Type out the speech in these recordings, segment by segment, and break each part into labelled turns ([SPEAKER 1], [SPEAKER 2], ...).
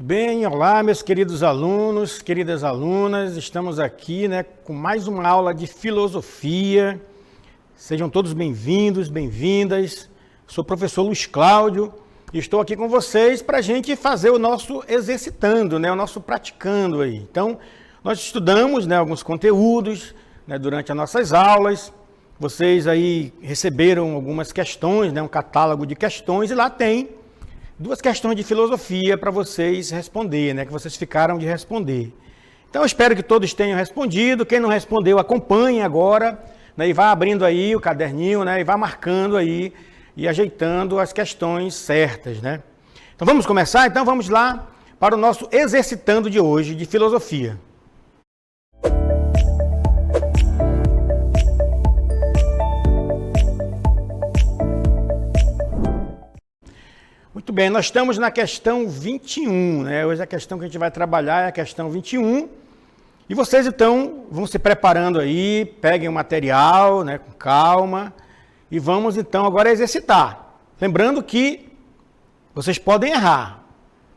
[SPEAKER 1] Bem, olá meus queridos alunos, queridas alunas, estamos aqui com mais uma aula de filosofia. Sejam todos bem-vindos, bem-vindas. Sou o professor Luiz Cláudio e estou aqui com vocês para a gente fazer o nosso exercitando, o nosso praticando aí. Então, nós estudamos alguns conteúdos durante as nossas aulas. Vocês aí receberam algumas questões, um catálogo de questões, e lá tem duas questões de filosofia para vocês responder, que vocês ficaram de responder. Então, eu espero que todos tenham respondido. Quem não respondeu, acompanhe agora, e vá abrindo aí o caderninho, e vá marcando aí e ajeitando as questões certas, Então, vamos começar? Então, vamos lá para o nosso exercitando de hoje de filosofia. Muito bem, nós estamos na questão 21, Hoje a questão que a gente vai trabalhar é a questão 21. E vocês, então, vão se preparando aí, peguem o material, com calma, e vamos, então, agora exercitar. Lembrando que vocês podem errar,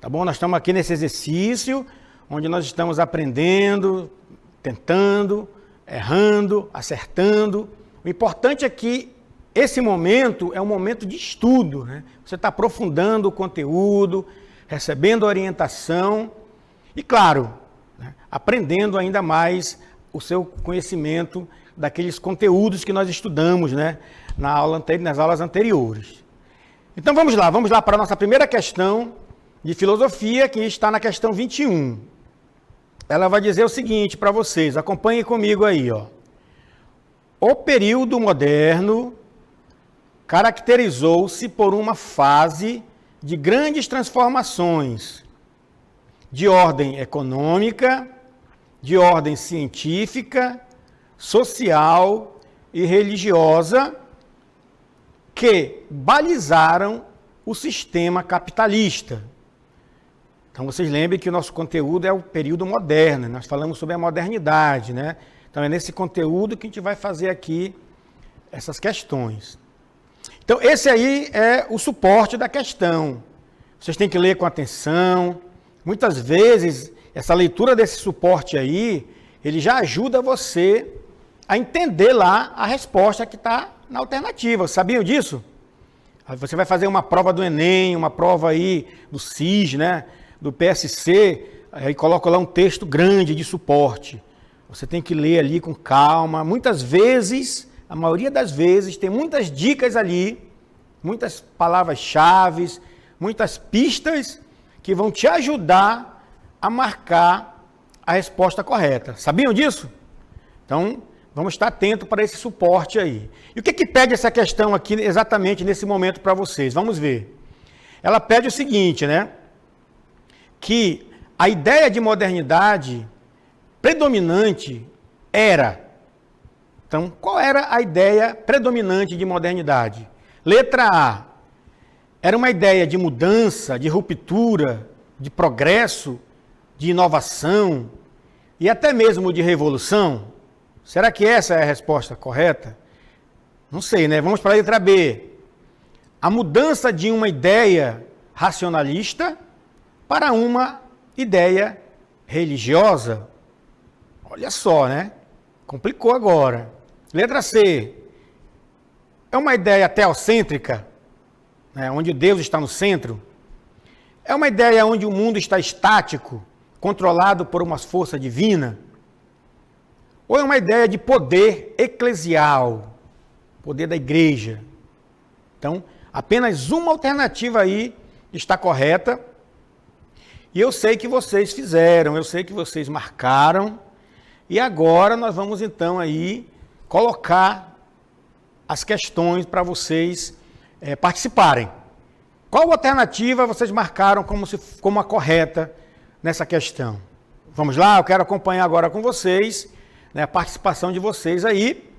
[SPEAKER 1] tá bom? Nós estamos aqui nesse exercício, onde nós estamos aprendendo, tentando, errando, acertando. O importante é que esse momento é um momento de estudo, Você está aprofundando o conteúdo, recebendo orientação e, claro, aprendendo ainda mais o seu conhecimento daqueles conteúdos que nós estudamos, nas aulas anteriores. Então vamos lá para a nossa primeira questão de filosofia, que está na questão 21. Ela vai dizer o seguinte para vocês, acompanhem comigo aí, O período moderno caracterizou-se por uma fase de grandes transformações de ordem econômica, de ordem científica, social e religiosa, que balizaram o sistema capitalista. Então, vocês lembrem que o nosso conteúdo é o período moderno, nós falamos sobre a modernidade, Então, é nesse conteúdo que a gente vai fazer aqui essas questões. Então, esse aí é o suporte da questão. Vocês têm que ler com atenção. Muitas vezes, essa leitura desse suporte aí, ele já ajuda você a entender lá a resposta que está na alternativa. Sabiam disso? Você vai fazer uma prova do Enem, uma prova aí do SIS, do PSC, aí coloca lá um texto grande de suporte. Você tem que ler ali com calma. Muitas vezes, a maioria das vezes, tem muitas dicas ali, muitas palavras-chave, muitas pistas que vão te ajudar a marcar a resposta correta. Sabiam disso? Então, vamos estar atentos para esse suporte aí. E o que pede essa questão aqui exatamente nesse momento para vocês? Vamos ver. Ela pede o seguinte, que a ideia de modernidade predominante era... Então, qual era a ideia predominante de modernidade? Letra A. Era uma ideia de mudança, de ruptura, de progresso, de inovação e até mesmo de revolução? Será que essa é a resposta correta? Não sei, Vamos para a letra B. A mudança de uma ideia racionalista para uma ideia religiosa. Olha só, Complicou agora. Letra C. É uma ideia teocêntrica, onde Deus está no centro? É uma ideia onde o mundo está estático, controlado por uma força divina? Ou é uma ideia de poder eclesial, poder da igreja? Então, apenas uma alternativa aí está correta. E eu sei que vocês fizeram, eu sei que vocês marcaram. E agora nós vamos então aí colocar as questões para vocês participarem. Qual alternativa vocês marcaram como a correta nessa questão? Vamos lá, eu quero acompanhar agora com vocês a participação de vocês aí.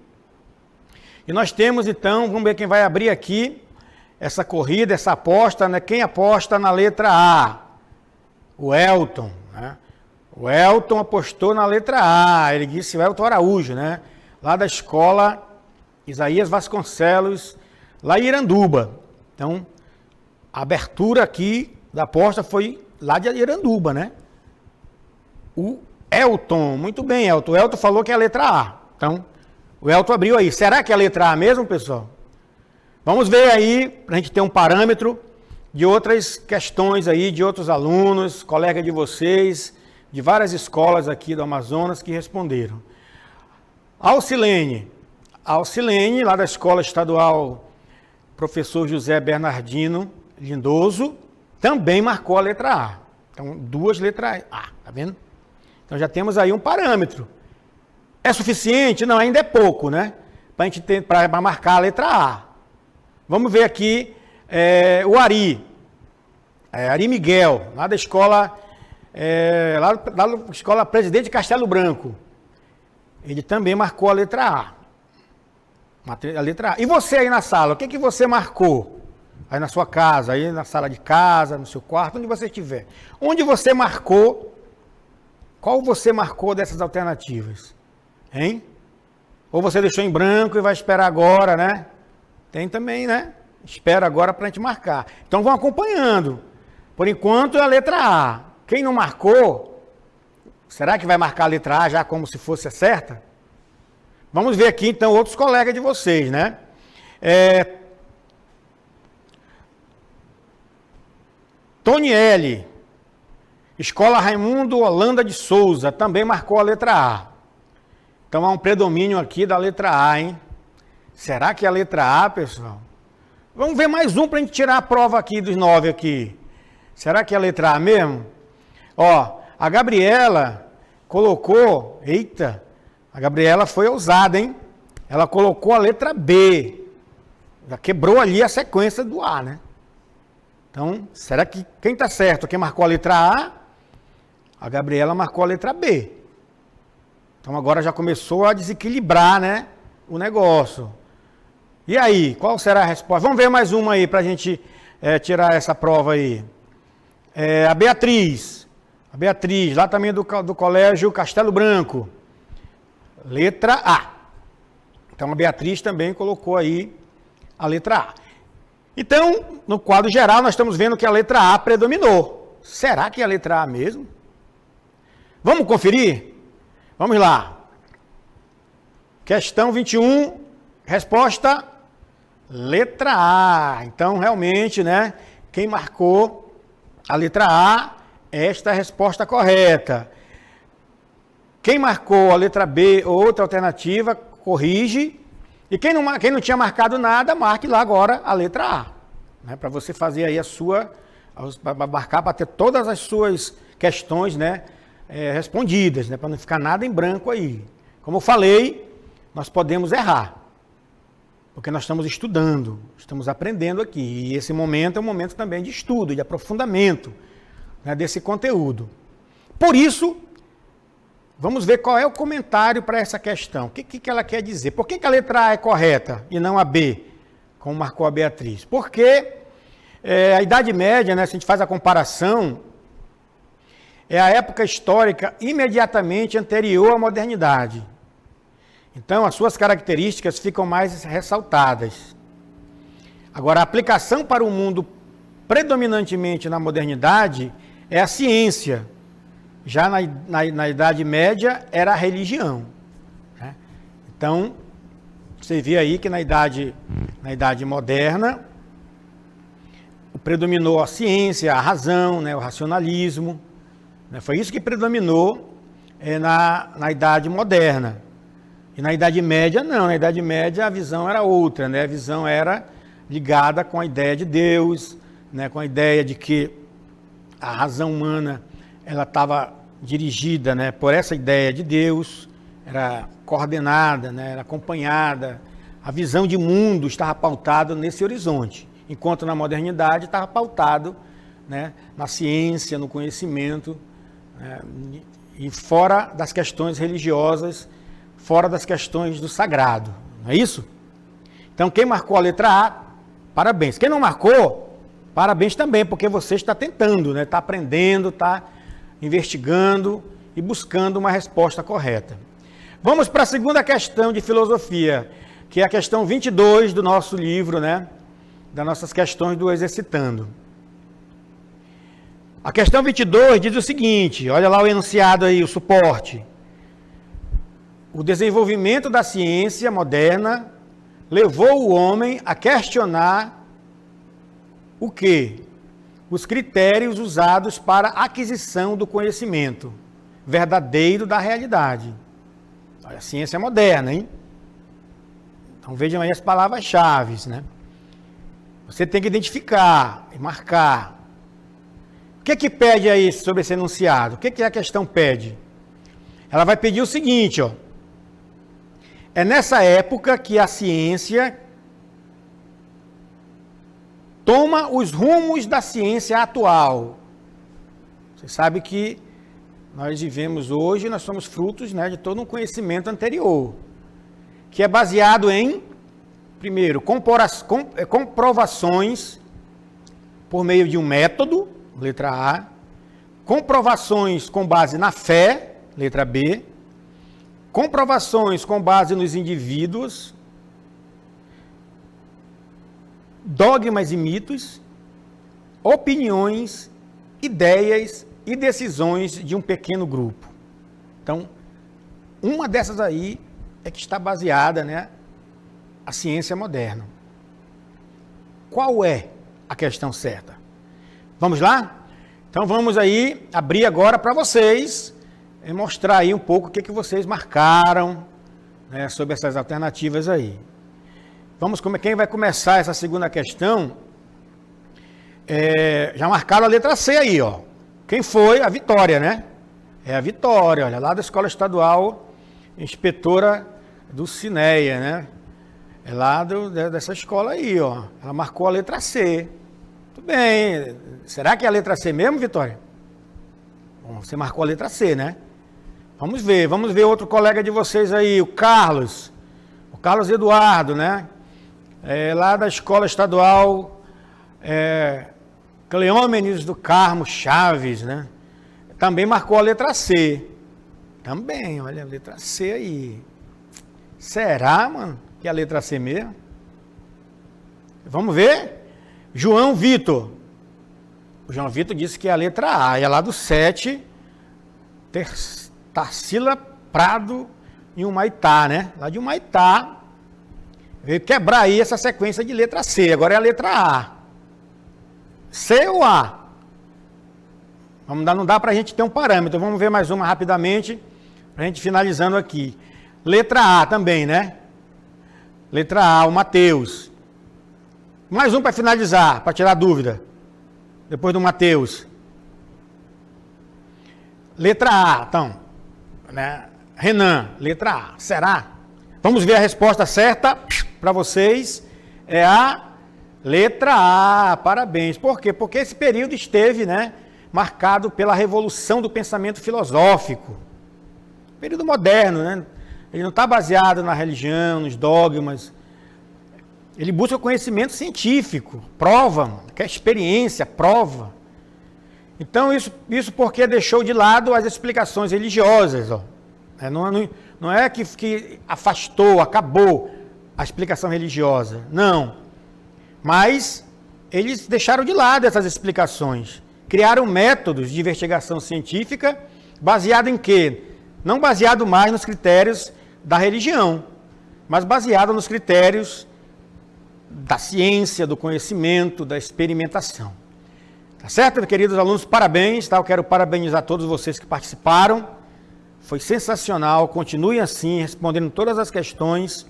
[SPEAKER 1] E nós temos então, vamos ver quem vai abrir aqui essa corrida, essa aposta, Quem aposta na letra A? O Elton, O Elton apostou na letra A, ele disse o Elton Araújo, Lá da escola Isaías Vasconcelos, lá em Iranduba. Então, a abertura aqui da aposta foi lá de Iranduba, né? O Elton, muito bem, Elton. O Elton falou que é a letra A. Então, o Elton abriu aí. Será que é a letra A mesmo, pessoal? Vamos ver aí, para a gente ter um parâmetro de outras questões aí, de outros alunos, colega de vocês, de várias escolas aqui do Amazonas que responderam. Alcilene, lá da Escola Estadual Professor José Bernardino Lindoso, também marcou a letra A. Então, 2 letras A, tá vendo? Então, já temos aí um parâmetro. É suficiente? Não, ainda é pouco, né? Para marcar a letra A. Vamos ver aqui o Ari. Ari Miguel, lá da escola, lá da escola Presidente Castelo Branco. Ele também marcou a letra A. A letra A. E você aí na sala, o que, que você marcou? Aí na sua casa, aí na sala de casa, no seu quarto, onde você estiver. Onde você marcou, qual você marcou dessas alternativas? Hein? Ou você deixou em branco e vai esperar agora, né? Tem também, né? Espera agora para a gente marcar. Então vão acompanhando. Por enquanto é a letra A. Quem não marcou, será que vai marcar a letra A já como se fosse a certa? Vamos ver aqui então outros colegas de vocês, né? Toniele, Escola Raimundo Holanda de Souza, também marcou a letra A. Então há um predomínio aqui da letra A, hein? Será que é a letra A, pessoal? Vamos ver mais um para a gente tirar a prova aqui dos 9 aqui. Será que é a letra A mesmo? Ó, a Gabriela colocou... Eita, a Gabriela foi ousada, hein? Ela colocou a letra B. Já quebrou ali a sequência do A, né? Então, será que quem está certo? Quem marcou a letra A? A Gabriela marcou a letra B. Então agora já começou a desequilibrar, né, o negócio. E aí, qual será a resposta? Vamos ver mais uma aí para a gente tirar essa prova aí. A Beatriz, lá também do Colégio Castelo Branco. Letra A. Então a Beatriz também colocou aí a letra A. Então, no quadro geral, nós estamos vendo que a letra A predominou. Será que é a letra A mesmo? Vamos conferir? Vamos lá. Questão 21, resposta letra A. Então, realmente, né, quem marcou a letra A, esta é a resposta correta. Quem marcou a letra B ou outra alternativa, corrige. E quem não tinha marcado nada, marque lá agora a letra A. Né, para você fazer aí marcar para ter todas as suas questões, né, respondidas, né, para não ficar nada em branco aí. Como eu falei, nós podemos errar, porque nós estamos estudando, estamos aprendendo aqui. E esse momento é um momento também de estudo, de aprofundamento, né, desse conteúdo. Por isso, vamos ver qual é o comentário para essa questão. O que ela quer dizer? Por que a letra A é correta e não a B, como marcou a Beatriz? Porque a Idade Média, né, se a gente faz a comparação, é a época histórica imediatamente anterior à modernidade. Então, as suas características ficam mais ressaltadas. Agora, a aplicação para o mundo predominantemente na modernidade é a ciência. Já na Idade Média era a religião. Né? Então, você vê aí que na idade moderna, predominou a ciência, a razão, né, o racionalismo. Né? Foi isso que predominou na Idade Moderna. E na Idade Média, não. Na Idade Média a visão era outra. Né? A visão era ligada com a ideia de Deus, né? Com a ideia de que a razão humana ela estava dirigida, né, por essa ideia de Deus, era coordenada, né, era acompanhada. A visão de mundo estava pautada nesse horizonte, enquanto na modernidade estava pautado, né, na ciência, no conhecimento, né, e fora das questões religiosas, fora das questões do sagrado. Não é isso? Então, quem marcou a letra A, parabéns. Quem não marcou, parabéns também, porque você está tentando, né, está aprendendo, está investigando e buscando uma resposta correta. Vamos para a segunda questão de filosofia, que é a questão 22 do nosso livro, né? Das nossas questões do Exercitando. A questão 22 diz o seguinte, olha lá o enunciado aí, o suporte. O desenvolvimento da ciência moderna levou o homem a questionar o quê? Os critérios usados para a aquisição do conhecimento verdadeiro da realidade. Olha, a ciência moderna, hein? Então vejam aí as palavras-chave, né? Você tem que identificar e marcar. O que pede aí sobre esse enunciado? O que a questão pede? Ela vai pedir o seguinte, ó. É nessa época que a ciência toma os rumos da ciência atual. Você sabe que nós vivemos hoje, nós somos frutos, né, de todo um conhecimento anterior, que é baseado em, primeiro, comprovações por meio de um método, letra A, comprovações com base na fé, letra B, comprovações com base nos indivíduos, dogmas e mitos, opiniões, ideias e decisões de um pequeno grupo. Então, uma dessas aí é que está baseada, né, a ciência moderna. Qual é a questão certa? Vamos lá? Então vamos aí abrir agora para vocês e mostrar aí um pouco o que vocês marcaram, né, sobre essas alternativas aí. Vamos, quem vai começar essa segunda questão? Já marcaram a letra C aí, ó. Quem foi? A Vitória, né? É a Vitória, olha, lá da Escola Estadual Inspetora do Cineia, né? É lá dessa escola aí, ó. Ela marcou a letra C. Tudo bem. Será que é a letra C mesmo, Vitória? Bom, você marcou a letra C, né? Vamos ver outro colega de vocês aí, o Carlos Eduardo, né? Lá da Escola Estadual Cleômenes do Carmo Chaves, né? Também marcou a letra C. Também, olha a letra C aí. Será, mano, que é a letra C mesmo? Vamos ver? João Vitor. O João Vitor disse que é a letra A. É lá do 7, Tarsila Prado em Humaitá, né? Lá de Humaitá. Veio quebrar aí essa sequência de letra C. Agora é a letra A. C ou A? Não dá para a gente ter um parâmetro. Vamos ver mais uma rapidamente, para a gente finalizando aqui. Letra A também, né? Letra A, o Mateus. Mais um para finalizar, para tirar dúvida. Depois do Mateus. Letra A, então. Né? Renan, letra A. Será? Vamos ver a resposta certa para vocês. É a letra A. Parabéns. Por quê? Porque esse período esteve, né, marcado pela revolução do pensamento filosófico. Período moderno, né? Ele não está baseado na religião, nos dogmas. Ele busca conhecimento científico, prova, quer experiência, prova. Então, isso porque deixou de lado as explicações religiosas. Ó. Não é que afastou, acabou a explicação religiosa. Não. Mas eles deixaram de lado essas explicações. Criaram métodos de investigação científica baseado em quê? Não baseado mais nos critérios da religião, mas baseado nos critérios da ciência, do conhecimento, da experimentação. Tá certo, queridos alunos? Parabéns, tá? Eu quero parabenizar todos vocês que participaram. Foi sensacional. Continuem assim, respondendo todas as questões.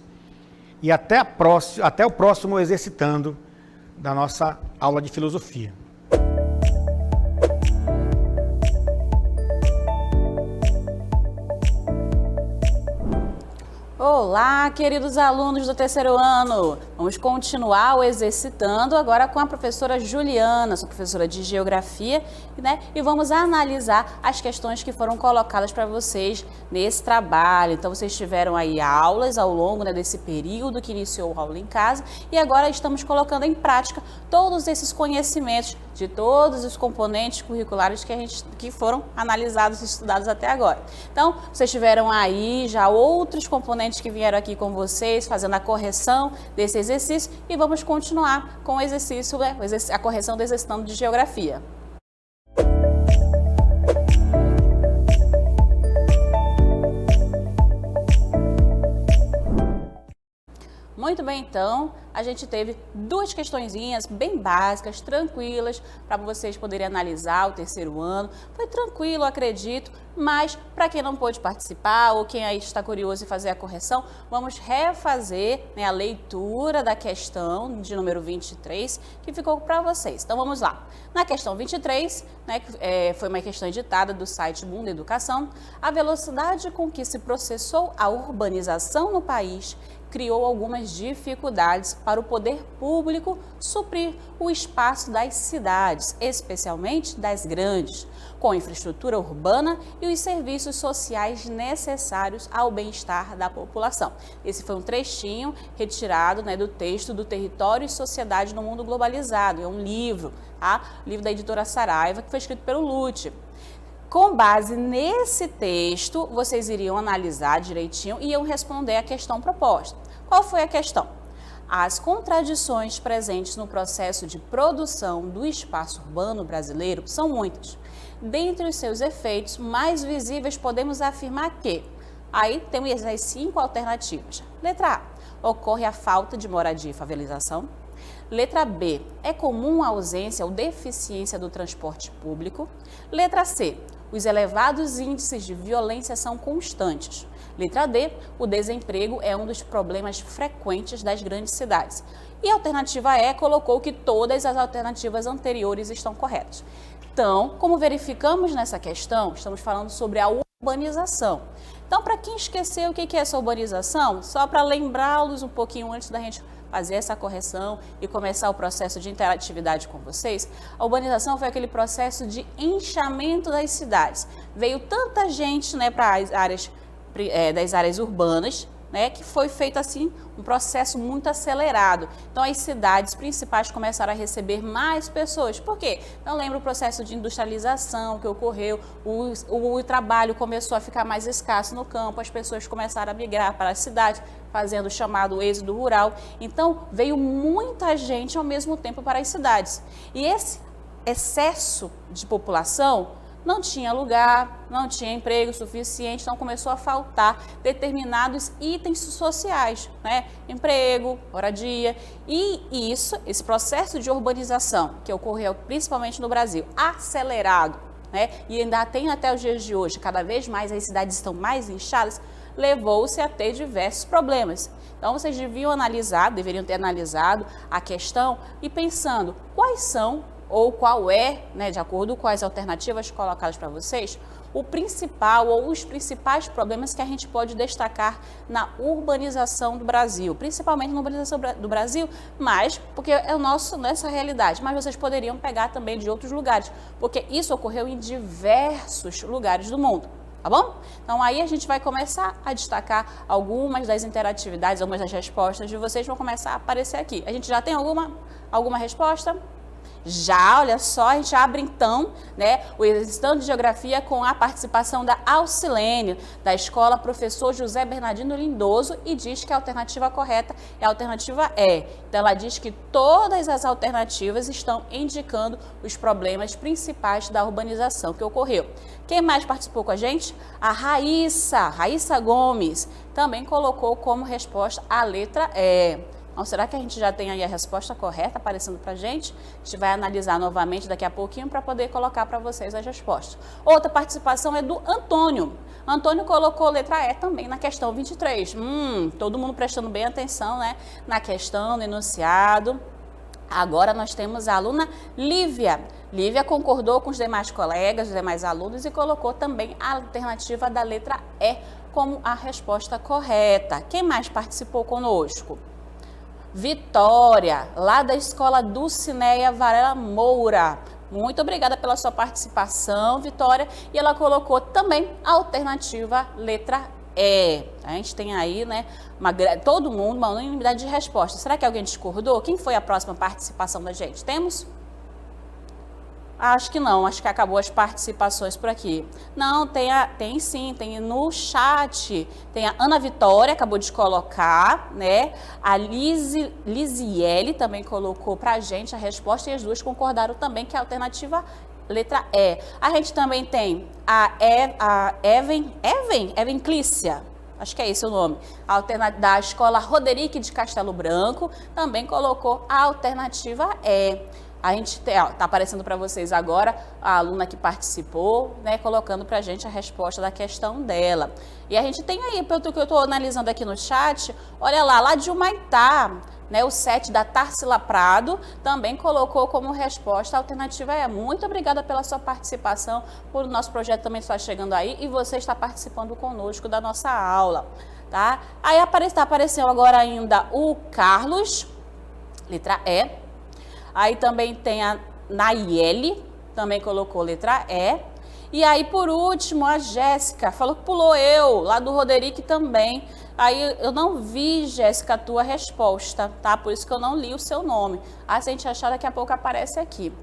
[SPEAKER 1] E até o próximo exercitando da nossa aula de filosofia.
[SPEAKER 2] Olá, queridos alunos do terceiro ano! Vamos continuar o exercitando agora com a professora Juliana, sou professora de Geografia, né? E vamos analisar as questões que foram colocadas para vocês nesse trabalho. Então, vocês tiveram aí aulas ao longo, né, desse período que iniciou a aula em casa e agora estamos colocando em prática todos esses conhecimentos de todos os componentes curriculares que foram analisados e estudados até agora. Então, vocês tiveram aí já outros componentes que vieram aqui com vocês, fazendo a correção desse exercício e vamos continuar com o exercício, a correção do exercitando de Geografia. Muito bem, então, a gente teve duas questõezinhas bem básicas, tranquilas, para vocês poderem analisar o terceiro ano. Foi tranquilo, acredito, mas para quem não pôde participar ou quem aí está curioso em fazer a correção, vamos refazer, né, a leitura da questão de número 23, que ficou para vocês. Então, vamos lá. Na questão 23, né, foi uma questão editada do site Mundo Educação, a velocidade com que se processou a urbanização no país criou algumas dificuldades para o poder público suprir o espaço das cidades, especialmente das grandes, com infraestrutura urbana e os serviços sociais necessários ao bem-estar da população. Esse foi um trechinho retirado, né, do texto do Território e Sociedade no Mundo Globalizado. É um livro, tá? Livro da editora Saraiva, que foi escrito pelo Lute. Com base nesse texto, vocês iriam analisar direitinho e iam responder a questão proposta. Qual foi a questão? As contradições presentes no processo de produção do espaço urbano brasileiro são muitas. Dentre os seus efeitos mais visíveis, podemos afirmar que, aí temos as 5 alternativas. Letra A, ocorre a falta de moradia e favelização. Letra B, é comum a ausência ou deficiência do transporte público. Letra C, os elevados índices de violência são constantes. Letra D, o desemprego é um dos problemas frequentes das grandes cidades. E a alternativa E colocou que todas as alternativas anteriores estão corretas. Então, como verificamos nessa questão, estamos falando sobre a urbanização. Então, para quem esqueceu o que é essa urbanização, só para lembrá-los um pouquinho antes da gente fazer essa correção e começar o processo de interatividade com vocês, a urbanização foi aquele processo de inchamento das cidades. Veio tanta gente, né, para as áreas das áreas urbanas, né, que foi feito assim um processo muito acelerado. Então as cidades principais começaram a receber mais pessoas. Por quê? Então lembra o processo de industrialização que ocorreu, o trabalho começou a ficar mais escasso no campo, as pessoas começaram a migrar para as cidades, fazendo o chamado êxodo rural. Então veio muita gente ao mesmo tempo para as cidades. E esse excesso de população não tinha lugar, não tinha emprego suficiente, então começou a faltar determinados itens sociais, né? Emprego, moradia, e esse processo de urbanização que ocorreu principalmente no Brasil, acelerado, né? E ainda tem até os dias de hoje, cada vez mais as cidades estão mais inchadas, levou-se a ter diversos problemas. Então vocês deveriam ter analisado a questão e pensando quais são ou qual é, né, de acordo com as alternativas colocadas para vocês, o principal ou os principais problemas que a gente pode destacar na urbanização do Brasil, principalmente na urbanização do Brasil, mas porque é nossa realidade, mas vocês poderiam pegar também de outros lugares, porque isso ocorreu em diversos lugares do mundo. Tá bom? Então aí a gente vai começar a destacar algumas das interatividades, algumas das respostas de vocês vão começar a aparecer aqui. A gente já tem alguma resposta? Já, olha só, a gente abre então, né, o exercitando de geografia com a participação da Alcilene, da escola Professor José Bernardino Lindoso, e diz que a alternativa correta é a alternativa E. Então ela diz que todas as alternativas estão indicando os problemas principais da urbanização que ocorreu. Quem mais participou com a gente? A Raíssa Gomes, também colocou como resposta a letra E. Então, será que a gente já tem aí a resposta correta aparecendo para a gente? A gente vai analisar novamente daqui a pouquinho para poder colocar para vocês as respostas. Outra participação é do Antônio. Antônio colocou letra E também na questão 23. Todo mundo prestando bem atenção, né? Na questão, no enunciado. Agora nós temos a aluna Lívia. Lívia concordou com os demais colegas, os demais alunos e colocou também a alternativa da letra E como a resposta correta. Quem mais participou conosco? Vitória, lá da escola Dulcineia Varela Moura. Muito obrigada pela sua participação, Vitória. E ela colocou também a alternativa letra E. A gente tem aí, né, todo mundo, uma unanimidade de resposta. Será que alguém discordou? Quem foi a próxima participação da gente? Temos? Acho que não, acho que acabou as participações por aqui. Não, tem sim, tem no chat. Tem a Ana Vitória, acabou de colocar, né? A Lisiele também colocou pra gente a resposta e as duas concordaram também que é a alternativa letra E. A gente também tem a Evan Clícia. acho que é esse o nome, da Escola Roderick de Castelo Branco, também colocou a alternativa E. A gente está aparecendo para vocês agora a aluna que participou, né, colocando para a gente a resposta da questão dela. E a gente tem aí, pelo que eu estou analisando aqui no chat, olha lá de Humaitá, né, o 7 da Tarsila Prado também colocou como resposta a alternativa E. Muito obrigada pela sua participação, por o nosso projeto também está chegando aí e você está participando conosco da nossa aula, tá? Aí apareceu agora ainda o Carlos, letra E. Aí também tem a Nayeli, também colocou letra E. E aí, por último, a Jéssica, falou que pulou eu, lá do Roderick também. Aí eu não vi, Jéssica, a tua resposta, tá? Por isso que eu não li o seu nome. Aí, se a gente achar, daqui a pouco aparece aqui.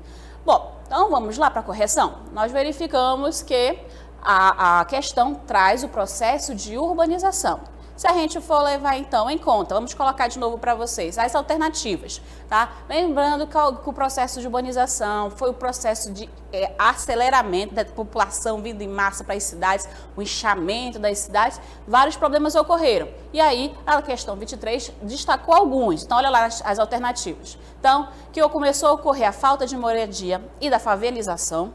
[SPEAKER 2] Bom, então vamos lá para a correção. Nós verificamos que a questão traz o processo de urbanização. Se a gente for levar, então, em conta, vamos colocar de novo para vocês as alternativas, tá? Lembrando que o processo de urbanização foi o processo de aceleramento da população vindo em massa para as cidades, o inchamento das cidades, vários problemas ocorreram. E aí, a questão 23 destacou alguns. Então, olha lá as alternativas. Então, que começou a ocorrer a falta de moradia e da favelização.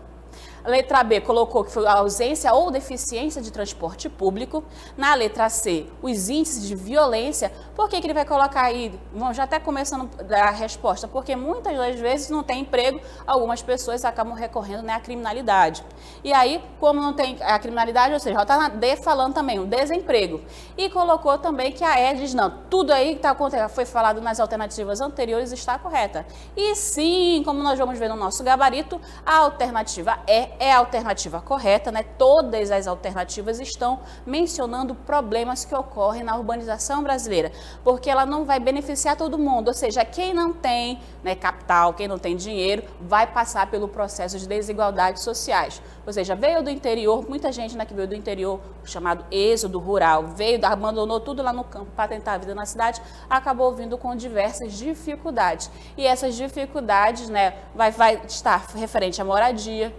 [SPEAKER 2] A letra B colocou que foi a ausência ou deficiência de transporte público. Na letra C, os índices de violência. Por que ele vai colocar aí? Bom, já até começando a resposta. Porque muitas das vezes não tem emprego, algumas pessoas acabam recorrendo, né, à criminalidade. E aí, como não tem a criminalidade, ou seja, já está na D falando também, o desemprego. E colocou também que a E diz, não, tudo aí que foi falado nas alternativas anteriores está correta. E sim, como nós vamos ver no nosso gabarito, a alternativa E é a alternativa correta, né? Todas as alternativas estão mencionando problemas que ocorrem na urbanização brasileira, porque ela não vai beneficiar todo mundo, ou seja, quem não tem, né, capital, quem não tem dinheiro, vai passar pelo processo de desigualdades sociais. Ou seja, veio do interior, muita gente, né, que veio do interior, chamado êxodo rural, veio, abandonou tudo lá no campo para tentar a vida na cidade, acabou vindo com diversas dificuldades. E essas dificuldades, né, vai estar referente à moradia,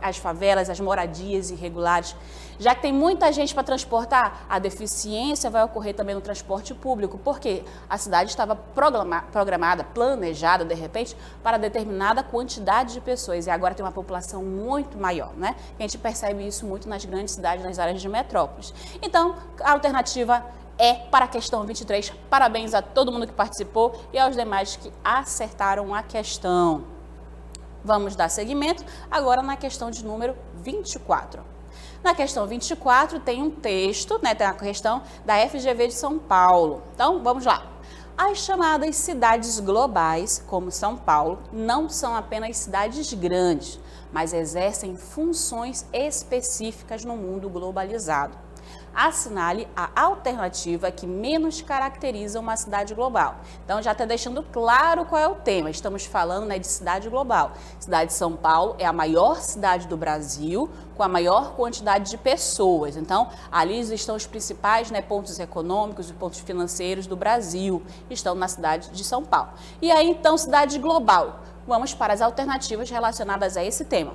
[SPEAKER 2] as favelas, as moradias irregulares. Já que tem muita gente para transportar, a deficiência vai ocorrer também no transporte público, porque a cidade estava programada, planejada, de repente, para determinada quantidade de pessoas, e agora tem uma população muito maior, né? A gente percebe isso muito nas grandes cidades, nas áreas de metrópoles. Então, a alternativa é para a questão 23. Parabéns a todo mundo que participou e aos demais que acertaram a questão. Vamos dar seguimento agora na questão de número 24. Na questão 24 tem um texto, né, tem a questão da FGV de São Paulo. Então, vamos lá. As chamadas cidades globais, como São Paulo, não são apenas cidades grandes, mas exercem funções específicas no mundo globalizado. Assinale a alternativa que menos caracteriza uma cidade global. Então, já está deixando claro qual é o tema. Estamos falando, né, de cidade global. Cidade de São Paulo é a maior cidade do Brasil, com a maior quantidade de pessoas. Então, ali estão os principais, né, pontos econômicos e pontos financeiros do Brasil. Estão na cidade de São Paulo. E aí, então, cidade global. Vamos para as alternativas relacionadas a esse tema.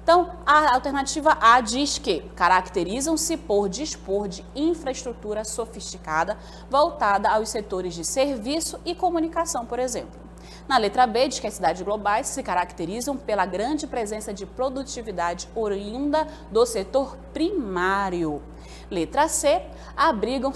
[SPEAKER 2] Então, a alternativa A diz que caracterizam-se por dispor de infraestrutura sofisticada voltada aos setores de serviço e comunicação, por exemplo. Na letra B, diz que as cidades globais se caracterizam pela grande presença de produtividade oriunda do setor primário. Letra C, abrigam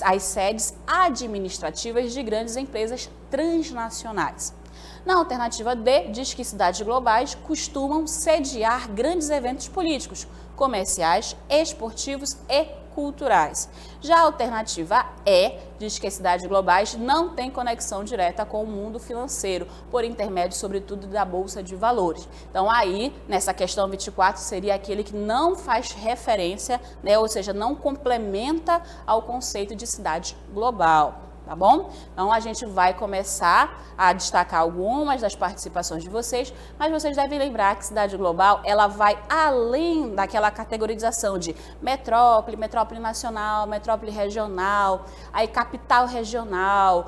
[SPEAKER 2] as sedes administrativas de grandes empresas transnacionais. Na alternativa D, diz que cidades globais costumam sediar grandes eventos políticos, comerciais, esportivos e culturais. Já a alternativa E diz que as cidades globais não têm conexão direta com o mundo financeiro, por intermédio, sobretudo, da Bolsa de Valores. Então, aí, nessa questão 24, seria aquele que não faz referência, né, ou seja, não complementa ao conceito de cidade global. tá bom? Então, a gente vai começar a destacar algumas das participações de vocês, mas vocês devem lembrar que cidade global, ela vai além daquela categorização de metrópole, metrópole nacional, metrópole regional, aí capital regional,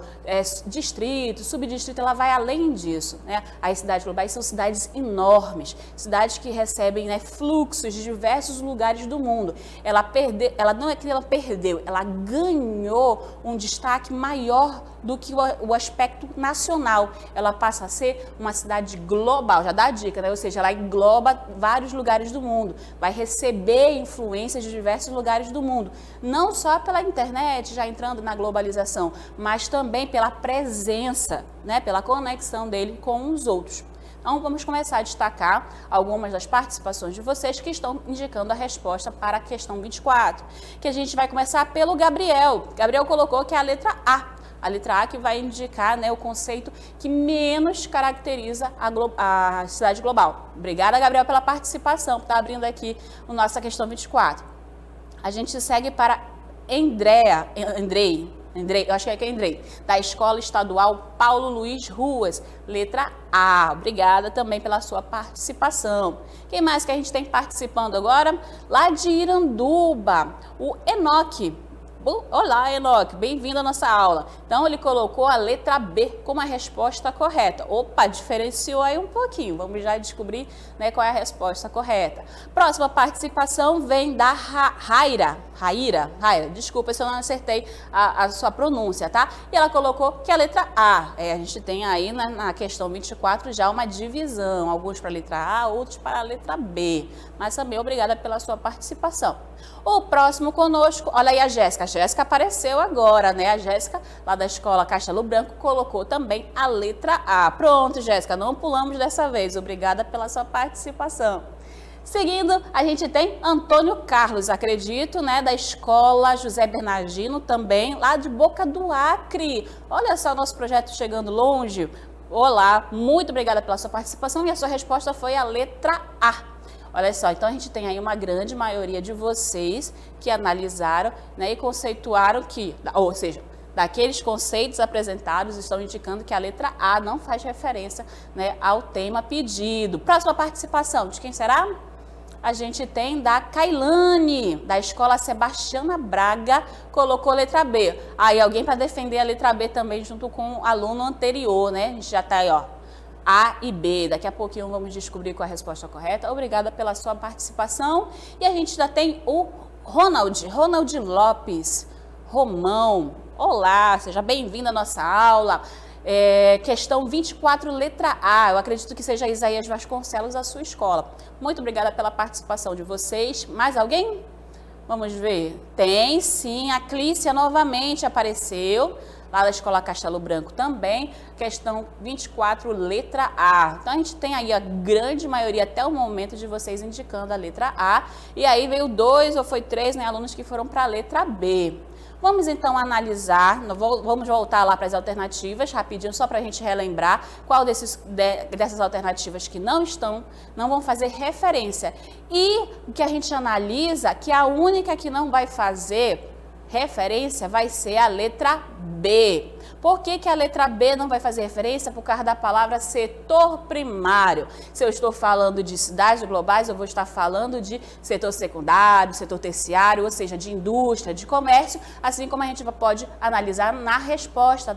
[SPEAKER 2] distrito, subdistrito, ela vai além disso, né? As cidades globais são cidades enormes, cidades que recebem, né, fluxos de diversos lugares do mundo. Ela não é que ela perdeu, ela ganhou um destaque maior do que o aspecto nacional. Ela passa a ser uma cidade global, já dá a dica, né? Ou seja, ela engloba vários lugares do mundo, vai receber influências de diversos lugares do mundo, não só pela internet, já entrando na globalização, mas também pela presença, né? Pela conexão dele com os outros. Então, vamos começar a destacar algumas das participações de vocês que estão indicando a resposta para a questão 24, que a gente vai começar pelo Gabriel. Gabriel colocou que é a letra A. A letra A que vai indicar, né, o conceito que menos caracteriza a cidade global. Obrigada, Gabriel, pela participação, por estar abrindo aqui a nossa questão 24. A gente segue para Andrei, eu acho que é Andrei, da Escola Estadual Paulo Luiz Ruas, letra A. Obrigada também pela sua participação. Quem mais que a gente tem participando agora? Lá de Iranduba, o Enoque. Olá, Enoque, bem-vindo à nossa aula. Então, ele colocou a letra B como a resposta correta. Opa, diferenciou aí um pouquinho. Vamos já descobrir, né, qual é a resposta correta. Próxima participação vem da Raira, desculpa se eu não acertei a sua pronúncia, tá? E ela colocou que a letra A. A gente tem aí na questão 24 já uma divisão. Alguns para a letra A, outros para a letra B. Mas também obrigada pela sua participação. O próximo conosco, olha aí a Jéssica. A Jéssica apareceu agora, né? A Jéssica, lá da Escola Castelo Branco, colocou também a letra A. Pronto, Jéssica, não pulamos dessa vez. Obrigada pela sua participação. Seguindo, a gente tem Antônio Carlos, acredito, né? Da Escola José Bernardino, também, lá de Boca do Acre. Olha só, nosso projeto chegando longe. Olá, muito obrigada pela sua participação e a sua resposta foi a letra A. Olha só, então a gente tem aí uma grande maioria de vocês que analisaram, né, e conceituaram que, ou seja, daqueles conceitos apresentados estão indicando que a letra A não faz referência, né, ao tema pedido. Próxima participação, de quem será? A gente tem da Kailane, da Escola Sebastiana Braga, colocou letra B. Aí alguém para defender a letra B também junto com o aluno anterior, né? A gente já está aí, ó. A e B. Daqui a pouquinho vamos descobrir qual é a resposta correta. Obrigada pela sua participação. E a gente já tem o Ronald Lopes. Romão, olá, seja bem-vindo à nossa aula. Questão 24, letra A. Eu acredito que seja Isaías Vasconcelos, a sua escola. Muito obrigada pela participação de vocês. Mais alguém? Vamos ver. Tem sim, a Clícia novamente apareceu, lá da Escola Castelo Branco também, questão 24, letra A. Então, a gente tem aí a grande maioria, até o momento, de vocês indicando a letra A. E aí veio 2 ou foi 3, né, alunos que foram para a letra B. Vamos então analisar, vamos voltar lá para as alternativas, rapidinho, só para a gente relembrar qual dessas alternativas que não vão fazer referência. E o que a gente analisa, que a única que não vai fazer referência vai ser a letra B. Por que a letra B não vai fazer referência? Por causa da palavra setor primário. Se eu estou falando de cidades globais, eu vou estar falando de setor secundário, setor terciário, ou seja, de indústria, de comércio, assim como a gente pode analisar na resposta,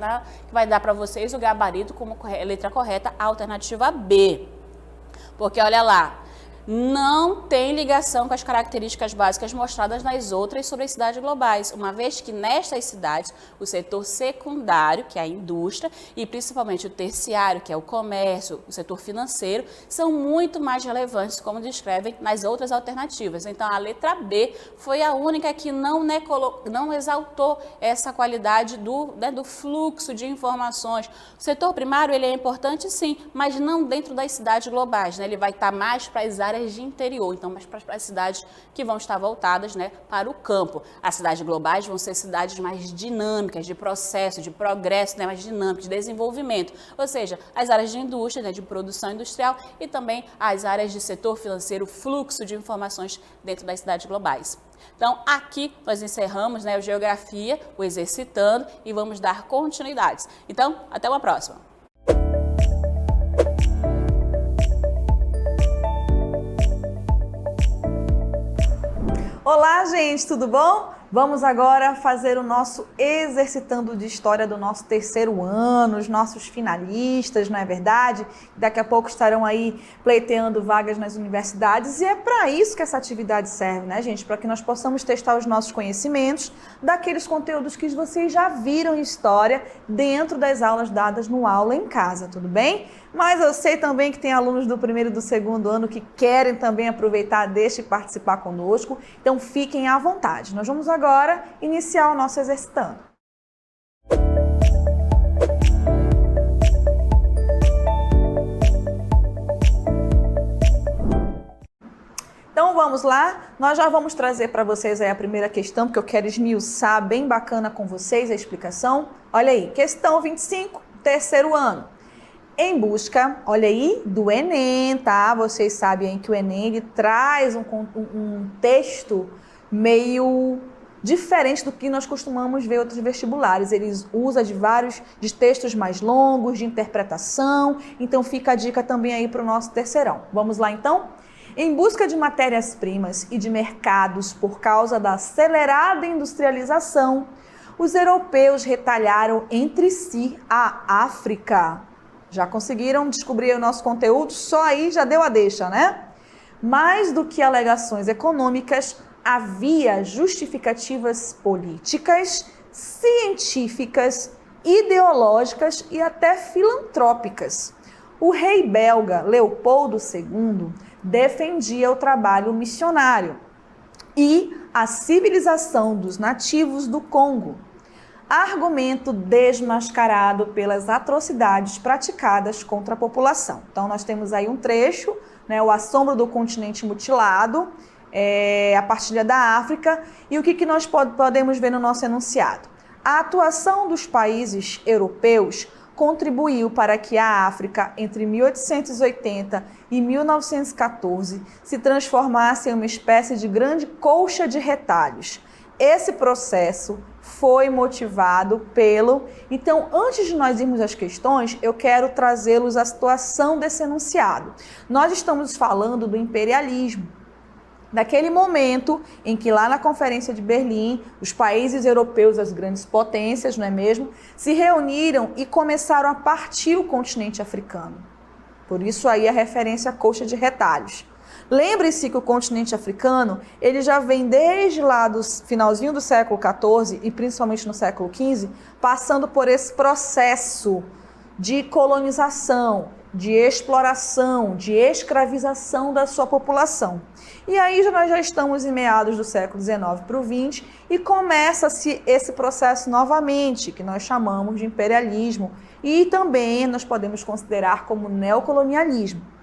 [SPEAKER 2] que vai dar para vocês o gabarito como letra correta, a alternativa B. Porque olha lá, não tem ligação com as características básicas mostradas nas outras sobre as cidades globais, uma vez que nestas cidades o setor secundário, que é a indústria, e principalmente o terciário, que é o comércio, o setor financeiro, são muito mais relevantes, como descrevem nas outras alternativas. Então, a letra B foi a única que não exaltou essa qualidade do fluxo de informações. O setor primário ele é importante, sim, mas não dentro das cidades globais, né? Ele vai estar mais para as áreas áreas de interior, então mais para as cidades que vão estar voltadas, né, para o campo. As cidades globais vão ser cidades mais dinâmicas, de processo, de progresso, né, mais dinâmicas, de desenvolvimento, ou seja, as áreas de indústria, né, de produção industrial e também as áreas de setor financeiro, fluxo de informações dentro das cidades globais. Então, aqui nós encerramos, né, o Geografia, o Exercitando, e vamos dar continuidades. Então, até uma próxima!
[SPEAKER 3] Olá, gente, tudo bom? Vamos agora fazer o nosso Exercitando de História do nosso terceiro ano, os nossos finalistas, não é verdade? Daqui a pouco estarão aí pleiteando vagas nas universidades e é para isso que essa atividade serve, né, gente? Para que nós possamos testar os nossos conhecimentos daqueles conteúdos que vocês já viram em história dentro das aulas dadas no Aula em Casa, tudo bem? Mas eu sei também que tem alunos do primeiro e do segundo ano que querem também aproveitar deste e participar conosco, então fiquem à vontade. Nós vamos agora iniciar o nosso Exercitando. Então vamos lá, nós já vamos trazer para vocês aí a primeira questão, porque eu quero esmiuçar bem bacana com vocês a explicação. Olha aí, questão 25, terceiro ano. Em busca, olha aí, do Enem, tá? Vocês sabem que o Enem ele traz um texto meio diferente do que nós costumamos ver em outros vestibulares. Ele usa de textos mais longos, de interpretação, então fica a dica também aí para o nosso terceirão. Vamos lá então? Em busca de matérias-primas e de mercados por causa da acelerada industrialização, os europeus retalharam entre si a África. Já conseguiram descobrir o nosso conteúdo? Só aí já deu a deixa, né? Mais do que alegações econômicas, havia justificativas políticas, científicas, ideológicas e até filantrópicas. O rei belga Leopoldo II defendia o trabalho missionário e a civilização dos nativos do Congo. Argumento desmascarado pelas atrocidades praticadas contra a população. Então, nós temos aí um trecho, né, o assombro do continente mutilado, a partilha da África, e o que nós podemos ver no nosso enunciado? A atuação dos países europeus contribuiu para que a África, entre 1880 e 1914, se transformasse em uma espécie de grande colcha de retalhos. Esse processo foi motivado pelo... Então, antes de nós irmos às questões, eu quero trazê-los à situação desse enunciado. Nós estamos falando do imperialismo. Daquele momento em que lá na Conferência de Berlim, os países europeus, as grandes potências, não é mesmo, se reuniram e começaram a partir o continente africano. Por isso aí a referência à colcha de retalhos. Lembre-se que o continente africano, ele já vem desde lá do finalzinho do século XIV e principalmente no século XV, passando por esse processo de colonização, de exploração, de escravização da sua população. E aí nós já estamos em meados do século XIX para o XX e começa-se esse processo novamente, que nós chamamos de imperialismo e também nós podemos considerar como neocolonialismo.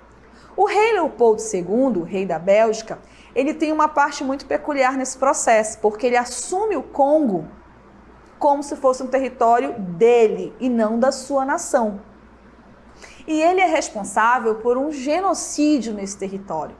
[SPEAKER 3] O rei Leopoldo II, rei da Bélgica, ele tem uma parte muito peculiar nesse processo, porque ele assume o Congo como se fosse um território dele e não da sua nação. E ele é responsável por um genocídio nesse território,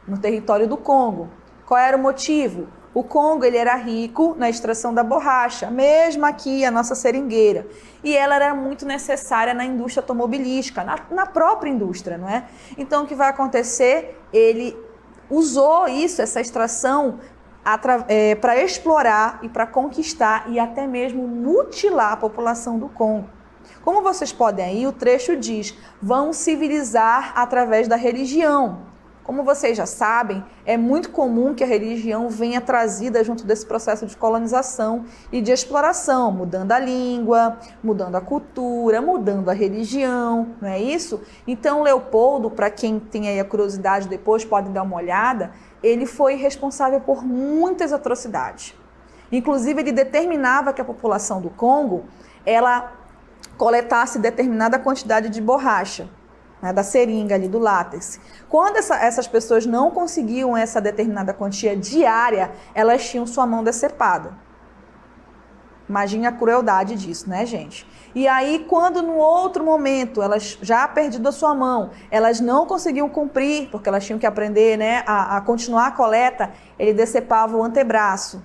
[SPEAKER 3] no território do Congo. Qual era o motivo? O Congo ele era rico na extração da borracha, mesmo aqui a nossa seringueira. E ela era muito necessária na indústria automobilística, na própria indústria, não é? Então o que vai acontecer? Ele usou isso, essa extração, para explorar e para conquistar e até mesmo mutilar a população do Congo. Como vocês podem aí, o trecho diz, vão civilizar através da religião. Como vocês já sabem, é muito comum que a religião venha trazida junto desse processo de colonização e de exploração, mudando a língua, mudando a cultura, mudando a religião, não é isso? Então, Leopoldo, para quem tem aí a curiosidade depois, pode dar uma olhada, ele foi responsável por muitas atrocidades. Inclusive, ele determinava que a população do Congo, ela coletasse determinada quantidade de borracha. né, da seringa ali, do látex. Quando essas pessoas não conseguiam essa determinada quantia diária, elas tinham sua mão decepada. Imagine a crueldade disso, né, gente? E aí, quando no outro momento elas já perdido a sua mão, elas não conseguiam cumprir, porque elas tinham que aprender, né, a continuar a coleta, ele decepava o antebraço.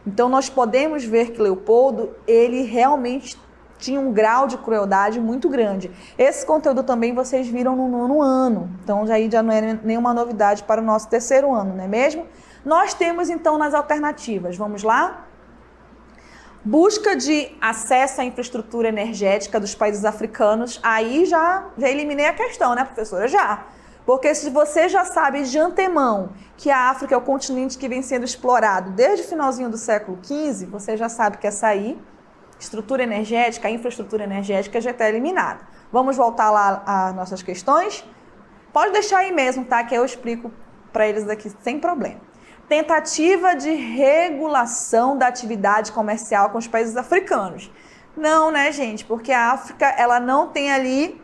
[SPEAKER 3] Então, nós podemos ver que Leopoldo, ele realmente tinha um grau de crueldade muito grande. Esse conteúdo também vocês viram no 9º ano, então já não é nenhuma novidade para o nosso 3º ano, não é mesmo? Nós temos, então, nas alternativas, vamos lá? Busca de acesso à infraestrutura energética dos países africanos. Aí já eliminei a questão, né, professora? Já. Porque se você já sabe de antemão que a África é o continente que vem sendo explorado desde o finalzinho do século XV, você já sabe que essa aí, estrutura energética, a infraestrutura energética já está eliminada. Vamos voltar lá às nossas questões? Pode deixar aí mesmo, tá? Que eu explico para eles aqui sem problema. Tentativa de regulação da atividade comercial com os países africanos. Não, né, gente? Porque a África, ela não tem ali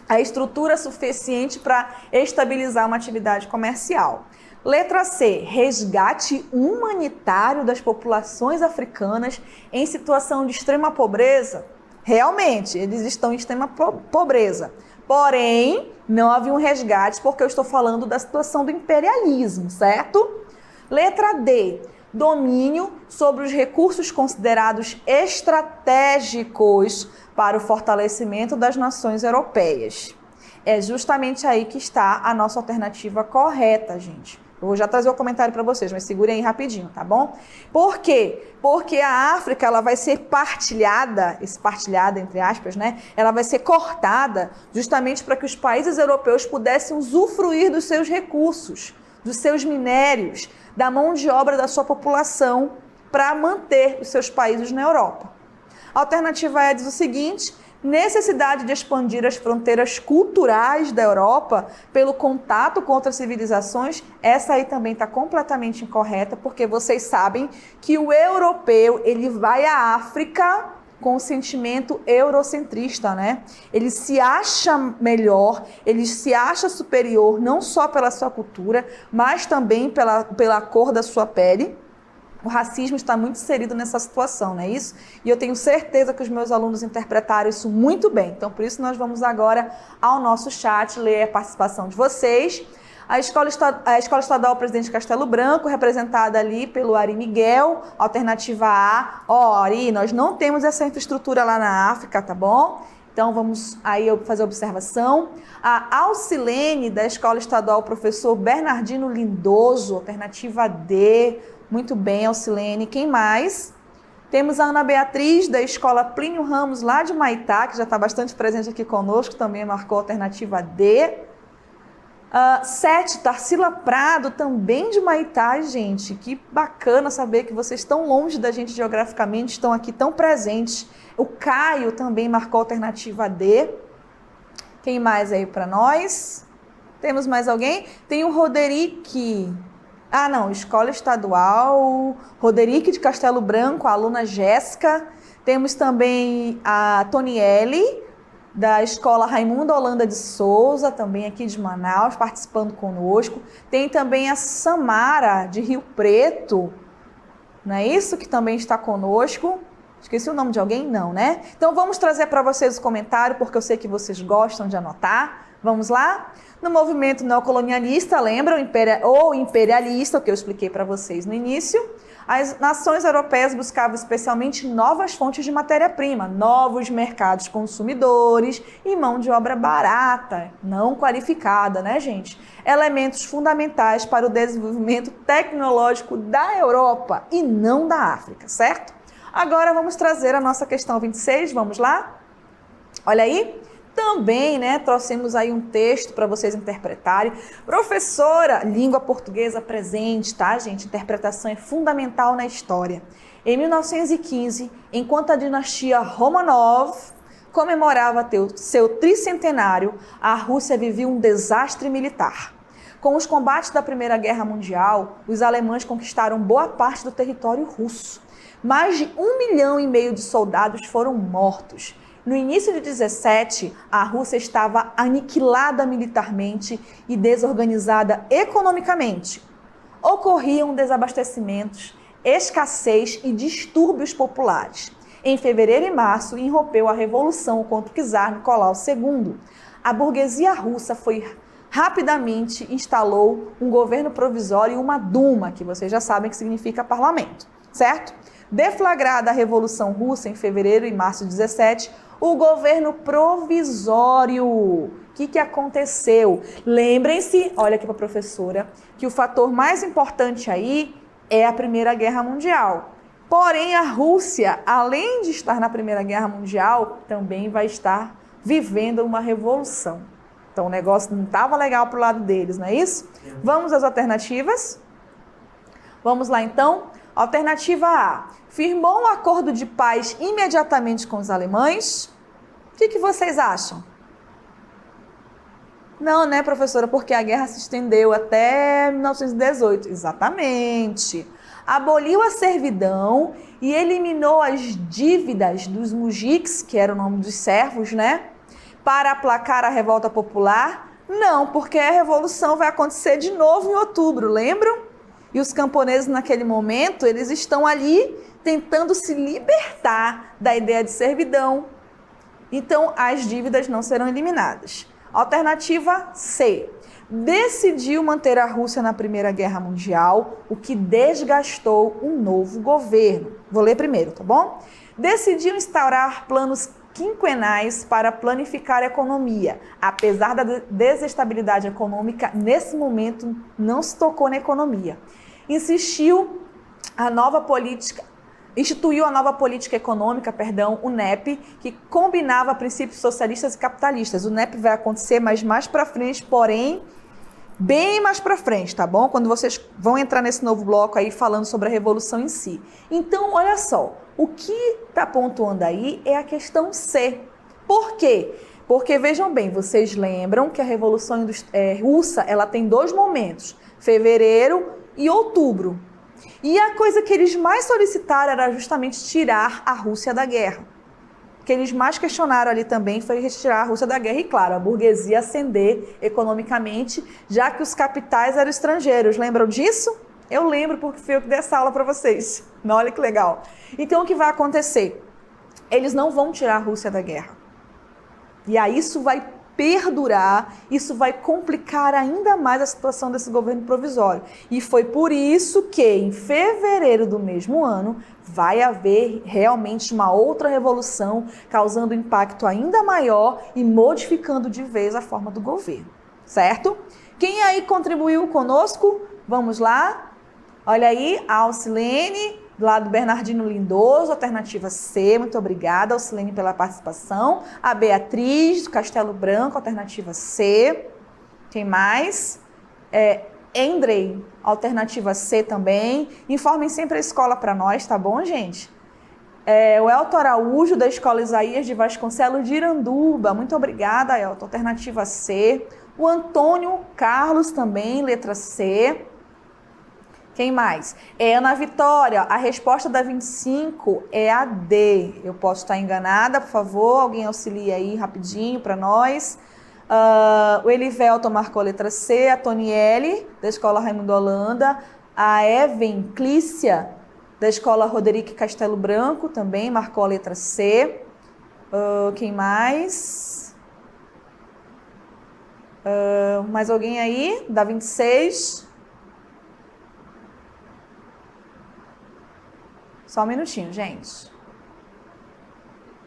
[SPEAKER 3] a estrutura suficiente para estabilizar uma atividade comercial. Letra C, resgate humanitário das populações africanas em situação de extrema pobreza. Realmente, eles estão em extrema pobreza. Porém, não havia um resgate porque eu estou falando da situação do imperialismo, certo? Letra D, domínio sobre os recursos considerados estratégicos para o fortalecimento das nações europeias. É justamente aí que está a nossa alternativa correta, gente. Eu vou já trazer o comentário para vocês, mas segurem aí rapidinho, tá bom? Por quê? Porque a África, ela vai ser partilhada, esse partilhada entre aspas, né? Ela vai ser cortada justamente para que os países europeus pudessem usufruir dos seus recursos, dos seus minérios, da mão de obra da sua população para manter os seus países na Europa. A alternativa E diz o seguinte: necessidade de expandir as fronteiras culturais da Europa pelo contato com outras civilizações. Essa aí também está completamente incorreta, porque vocês sabem que o europeu, ele vai à África com o sentimento eurocentrista, né? Ele se acha melhor, ele se acha superior, não só pela sua cultura, mas também pela cor da sua pele. O racismo está muito inserido nessa situação, não é isso? E eu tenho certeza que os meus alunos interpretaram isso muito bem. Então, por isso, nós vamos agora ao nosso chat, ler a participação de vocês. A Escola Estadual Presidente Castelo Branco, representada ali pelo Ari Miguel, alternativa A. Ari, nós não temos essa infraestrutura lá na África, tá bom? Então, vamos aí fazer a observação. A Alcilene, da Escola Estadual Professor Bernardino Lindoso, alternativa D. Muito bem, Alcilene. Quem mais? Temos a Ana Beatriz, da Escola Plínio Ramos, lá de Maitá, que já está bastante presente aqui conosco, também marcou a alternativa D. 7, Tarsila Prado, também de Maitá, gente. Que bacana saber que vocês estão longe da gente geograficamente, estão aqui tão presentes. O Caio também marcou a alternativa D. Quem mais aí para nós? Temos mais alguém? Tem o Roderick. Não, Escola Estadual Roderick de Castelo Branco, a aluna Jéssica. Temos também a Toniele, da Escola Raimundo Holanda de Souza, também aqui de Manaus, participando conosco. Tem também a Samara, de Rio Preto, não é isso? Que também está conosco. Esqueci o nome de alguém? Não, né? Então vamos trazer para vocês o comentário, porque eu sei que vocês gostam de anotar. Vamos lá? No movimento neocolonialista, lembram? Ou imperialista, o que eu expliquei para vocês no início, as nações europeias buscavam especialmente novas fontes de matéria-prima, novos mercados consumidores e mão de obra barata, não qualificada, né, gente? Elementos fundamentais para o desenvolvimento tecnológico da Europa e não da África, certo? Agora vamos trazer a nossa questão 26, vamos lá? Olha aí. Também, né, trouxemos aí um texto para vocês interpretarem. Professora, língua portuguesa presente, tá, gente? Interpretação é fundamental na história. Em 1915, enquanto a dinastia Romanov comemorava seu tricentenário, a Rússia vivia um desastre militar. Com os combates da Primeira Guerra Mundial, os alemães conquistaram boa parte do território russo. Mais de 1,5 milhão de soldados foram mortos. No início de 17, a Rússia estava aniquilada militarmente e desorganizada economicamente. Ocorriam desabastecimentos, escassez e distúrbios populares. Em fevereiro e março, irrompeu a revolução contra o czar Nicolau II. A burguesia russa rapidamente instalou um governo provisório e uma Duma, que vocês já sabem que significa parlamento, certo? Deflagrada a Revolução Russa em fevereiro e março de 17, o governo provisório. O que aconteceu? Lembrem-se, olha aqui para a professora, que o fator mais importante aí é a Primeira Guerra Mundial. Porém, a Rússia, além de estar na Primeira Guerra Mundial, também vai estar vivendo uma revolução. Então, o negócio não estava legal para o lado deles, não é isso? Vamos às alternativas? Vamos lá, então. Alternativa A. Firmou um acordo de paz imediatamente com os alemães. O que vocês acham? Não, né, professora? Porque a guerra se estendeu até 1918. Exatamente. Aboliu a servidão e eliminou as dívidas dos mujiks, que era o nome dos servos, né? Para aplacar a revolta popular? Não, porque a revolução vai acontecer de novo em outubro, lembram? E os camponeses naquele momento, eles estão ali tentando se libertar da ideia de servidão. Então, as dívidas não serão eliminadas. Alternativa C. Decidiu manter a Rússia na Primeira Guerra Mundial, o que desgastou um novo governo. Vou ler primeiro, tá bom? Decidiu instaurar planos quinquenais para planificar a economia. Apesar da desestabilidade econômica, nesse momento não se tocou na economia. Instituiu a nova política econômica, o NEP, que combinava princípios socialistas e capitalistas. O NEP vai acontecer mais para frente, porém, bem mais para frente, tá bom? Quando vocês vão entrar nesse novo bloco aí falando sobre a revolução em si. Então, olha só, o que está pontuando aí é a questão C. Por quê? Porque, vejam bem, vocês lembram que a Revolução Russa, ela tem dois momentos, fevereiro e outubro. E a coisa que eles mais solicitaram era justamente tirar a Rússia da guerra. O que eles mais questionaram ali também foi retirar a Rússia da guerra e, claro, a burguesia ascender economicamente, já que os capitais eram estrangeiros. Lembram disso? Eu lembro porque foi eu que dei essa aula para vocês. Olha que legal. Então, o que vai acontecer? Eles não vão tirar a Rússia da guerra. E aí isso vai perdurar, isso vai complicar ainda mais a situação desse governo provisório. E foi por isso que, em fevereiro do mesmo ano, vai haver realmente uma outra revolução, causando um impacto ainda maior e modificando de vez a forma do governo, certo? Quem aí contribuiu conosco? Vamos lá? Olha aí, a Alcilene, lá do Bernardino Lindoso, alternativa C, muito obrigada, Alcilene, pela participação. A Beatriz, do Castelo Branco, alternativa C. Quem mais? Endrei, alternativa C também. Informem sempre a escola para nós, tá bom, gente? O Elton Araújo, da Escola Isaías de Vasconcelos de Iranduba, muito obrigada, Elton, alternativa C. O Antônio Carlos também, letra C. Quem mais? Ana Vitória, a resposta da 25 é a D. Eu posso estar enganada, por favor, alguém auxilia aí rapidinho para nós. O Elivelton marcou a letra C, a Toniele, da Escola Raimundo Holanda, a Even Clícia, da Escola Roderick Castelo Branco, também marcou a letra C. Quem mais? Mais alguém aí? Da 26? Só um minutinho, gente.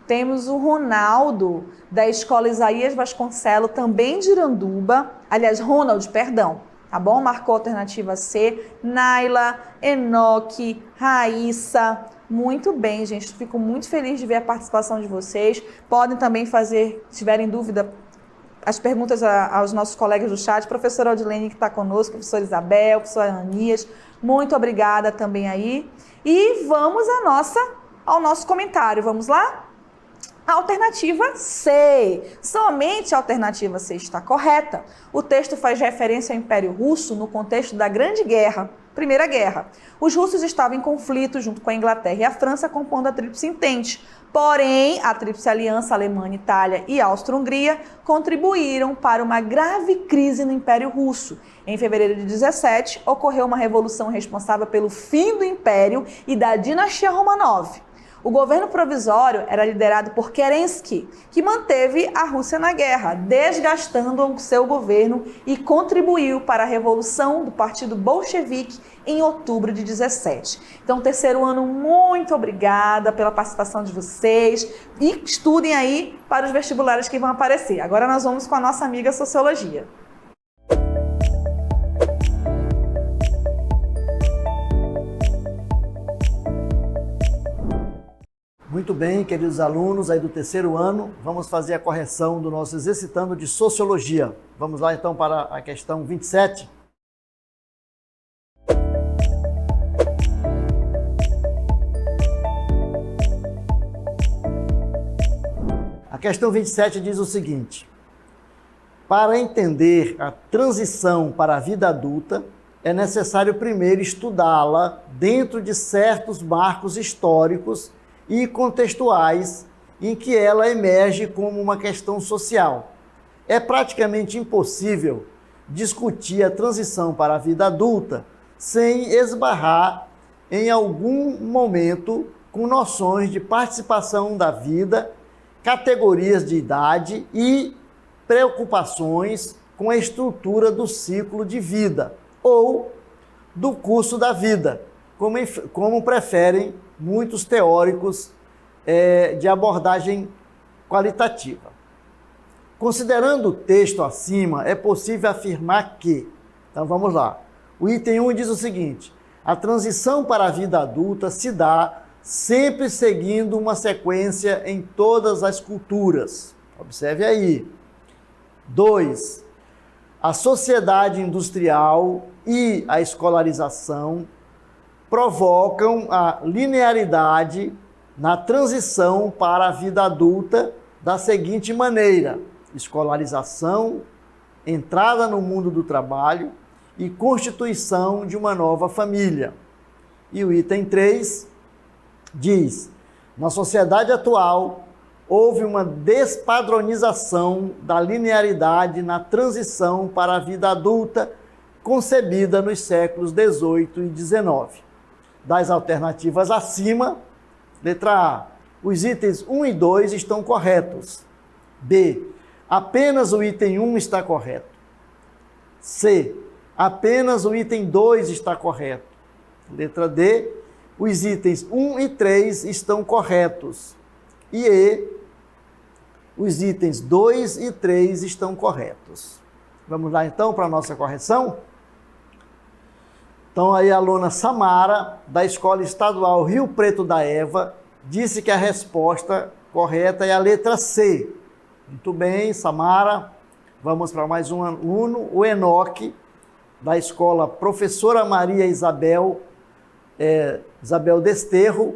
[SPEAKER 3] Temos o Ronaldo, da Escola Isaías Vasconcelos, também de Iranduba. Aliás, Ronald, perdão. Tá bom? Marcou a alternativa C. Naila, Enoque, Raíssa. Muito bem, gente. Fico muito feliz de ver a participação de vocês. Podem também fazer, se tiverem dúvida, as perguntas aos nossos colegas do chat. Professora Odilene, que está conosco, professora Isabel, professora Ananias. Muito obrigada também aí. E vamos ao nosso comentário. Vamos lá? Alternativa C. Somente a alternativa C está correta. O texto faz referência ao Império Russo no contexto da Grande Guerra. Primeira Guerra. Os russos estavam em conflito junto com a Inglaterra e a França, compondo a Tríplice Entente. Porém, a Tríplice Aliança, Alemanha, Itália e Áustria-Hungria contribuíram para uma grave crise no Império Russo. Em fevereiro de 17, ocorreu uma revolução responsável pelo fim do Império e da dinastia Romanov. O governo provisório era liderado por Kerensky, que manteve a Rússia na guerra, desgastando o seu governo e contribuiu para a revolução do Partido Bolchevique em outubro de 17. Então, terceiro ano, muito obrigada pela participação de vocês e estudem aí para os vestibulares que vão aparecer. Agora nós vamos com a nossa amiga Sociologia.
[SPEAKER 4] Muito bem, queridos alunos aí do terceiro ano, vamos fazer a correção do nosso exercitando de Sociologia. Vamos lá então para a questão 27. A questão 27 diz o seguinte: para entender a transição para a vida adulta, é necessário primeiro estudá-la dentro de certos marcos históricos e contextuais em que ela emerge como uma questão social. É praticamente impossível discutir a transição para a vida adulta sem esbarrar em algum momento com noções de participação da vida, categorias de idade e preocupações com a estrutura do ciclo de vida ou do curso da vida, como preferem muitos teóricos de abordagem qualitativa. Considerando o texto acima, é possível afirmar que, então vamos lá, o item 1 diz o seguinte: a transição para a vida adulta se dá sempre seguindo uma sequência em todas as culturas. Observe aí. 2. A sociedade industrial e a escolarização provocam a linearidade na transição para a vida adulta da seguinte maneira: escolarização, entrada no mundo do trabalho e constituição de uma nova família. E o item 3 diz: na sociedade atual, houve uma despadronização da linearidade na transição para a vida adulta concebida nos séculos XVIII e XIX. Das alternativas acima, letra A, os itens 1 e 2 estão corretos. B, apenas o item 1 está correto. C, apenas o item 2 está correto. Letra D, os itens 1 e 3 estão corretos. E E, os itens 2 e 3 estão corretos. Vamos lá então para a nossa correção? Então aí a aluna Samara, da Escola Estadual Rio Preto da Eva, disse que a resposta correta é a letra C. Muito bem, Samara. Vamos para mais um aluno, o Enoque, da Escola Professora Maria Isabel Desterro,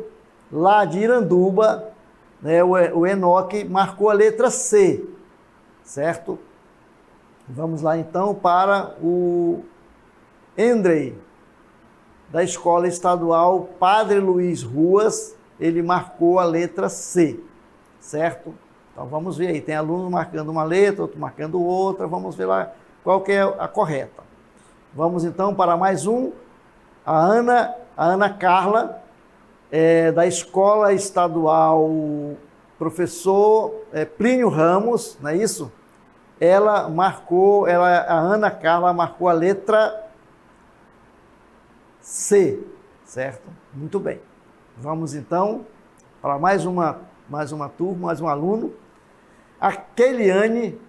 [SPEAKER 4] lá de Iranduba, né? O Enoque marcou a letra C, certo? Vamos lá então para o Endrey, da Escola Estadual Padre Luiz Ruas, ele marcou a letra C, certo? Então vamos ver aí, tem aluno marcando uma letra, outro marcando outra, vamos ver lá qual que é a correta. Vamos então para mais um, a Ana Carla, da Escola Estadual Professor Plínio Ramos, não é isso? A Ana Carla marcou a letra C, certo? Muito bem. Vamos então para mais uma turma, mais um aluno. A Keliane,